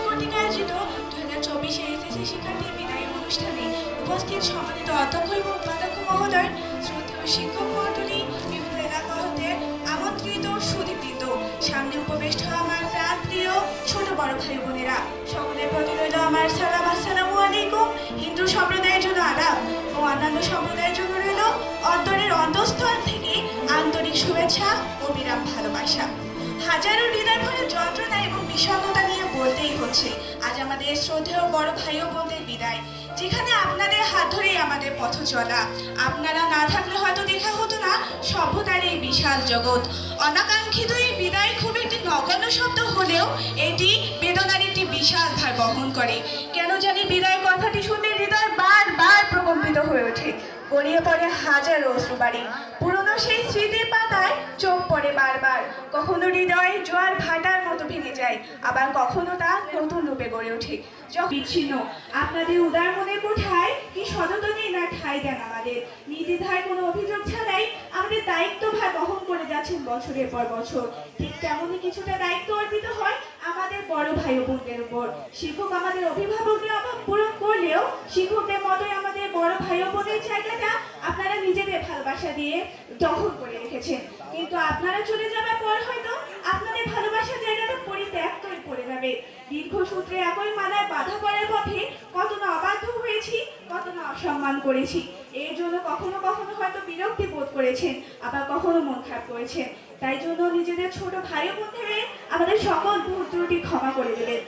কর্তৃক আয়োজিত 2024 এসএসসি শিক্ষার্থীর বিদায়ী অনুষ্ঠানে উপস্থিত সম্মানিত অধ্যক্ষ এবং উপাধ্যক্ষ মহোদয়, শ্রদ্ধেয় শিক্ষক মণ্ডলী, বিভিন্ন এলাকা হতে আমন্ত্রিত সুদীবৃন্দ, সামনে উপবিষ্ট আমার প্রাণ প্রিয় ছোট বড় ভাই বোনেরা, সকলের প্রতি রইল আমার সালাম। আসসালামু আলাইকুম। হিন্দু সম্প্রদায়ের জন্য আদাব ও অন্যান্য সম্প্রদায়ের জন্য রইল অন্তরের অন্তঃস্থল থেকে আন্তরিক শুভেচ্ছা ও বিরাম ভালোবাসা। হাজারো হৃদয় ভরে যন্ত্রণা এবং বিষণ্ণতা নিয়ে বলতেই হচ্ছে আজ আমাদের শ্রদ্ধেয় বড় ভাই ও বোনদের বিদায়, যেখানে আপনাদের হাত ধরেই আমাদের পথ চলা। আপনারা না থাকলে হয়তো দেখা হতো না সভ্যতার এই বিশাল জগৎ। অনাকাঙ্ক্ষিত এই বিদায় খুব একটি নগণ্য শব্দ হলেও এটি বেদনার একটি বিশাল ভার বহন করে। কেন জানি বিদায় কথাটি শুনলে হৃদয় বারবার প্রকম্পিত হয়ে ওঠে, গড়িয়ে পড়ে হাজারো অশ্রুবাড়ি। পুরনো সেই স্মৃতির পাতায় চোখ পড়ে বারবার, কখনো হৃদয়ে জোয়ার ভাটার মতো ভেঙে যায়, আবার কখনো তা নতুন রূপে গড়ে ওঠে। বিচ্ছিন্ন আপনাদের উদার মনের কোঠায় কি সযত্নে না ঠাঁই দেন আমাদের, নির্দ্বিধায় কোনো অভিযোগ ছাড়াই আমাদের দায়িত্বভার বহন করে যাচ্ছেন বছরের পর বছর। ঠিক তেমনই কিছুটা দায়িত্ব অর্পিত হয় আমাদের বড় ভাই ও বোনদের উপর। শিক্ষক আমাদের অভিভাবকদের অভাব পূরণ করলেও শিক্ষকদের মতোই আমাদের বড় ভাই ও বোনের জায়গাটা আপনারা নিজেদের ভালোবাসা দিয়ে দখল করে রেখেছেন, কিন্তু আপনারা চলে যাবার পর হয়তো আপনাদের ভালোবাসার জায়গাটা পরিত্যক্ত হয়ে পড়ে যাবে। দীর্ঘসূত্রে একই মালায় বাধা পড়ার পথে কত না অবাধ্য হয়েছি, কত না অসম্মান করেছি। এর জন্য কখনো কখনো হয়তো বিরক্তি বোধ করেছেন, আবার কখনো মন খারাপ করেছেন। তাই জন্য নিজেদের ছোট ভাই ও বোন থেকে আমাদের সকল ভুল ত্রুটি ক্ষমা করে দেবেন।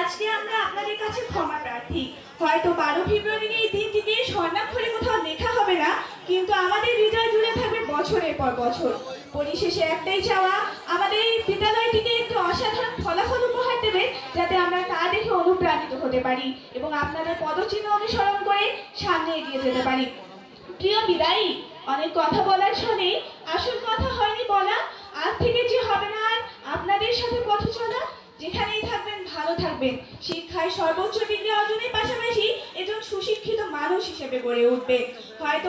আজকে আমরা আপনাদের কাছে ক্ষমা প্রার্থী। হয়তো 12 ফেব্রুয়ারি এই দিনটিকে স্বর্ণাক্ষরে কোথাও লেখা হবে না, কিন্তু আমাদের হৃদয় জুড়ে থাকবে বছরের পর বছর। পরিশেষে একটাই চাওয়া, আমাদের এই বিদ্যালয়টিকে একটু অসাধারণ ফলাফল উপহার দেবে, যাতে আমরা তা দেখে অনুপ্রাণিত হতে পারি এবং আপনাদের পদচিহ্ন অনুসরণ করে সামনে এগিয়ে যেতে পারি। প্রিয় বিদায়ী, অনেক কথা বলার শুনে আসল কথা হয়নি বলা। আজ থেকে যে হবে না আর আপনাদের সাথে পথ চলা। যেখানেই থাকবেন ভালো থাকবেন, শিক্ষায় সর্বোচ্চ ডিগ্রি অর্জনের পাশাপাশি একজন সুশিক্ষিত মানুষ হিসেবে গড়ে উঠবেন। হয়তো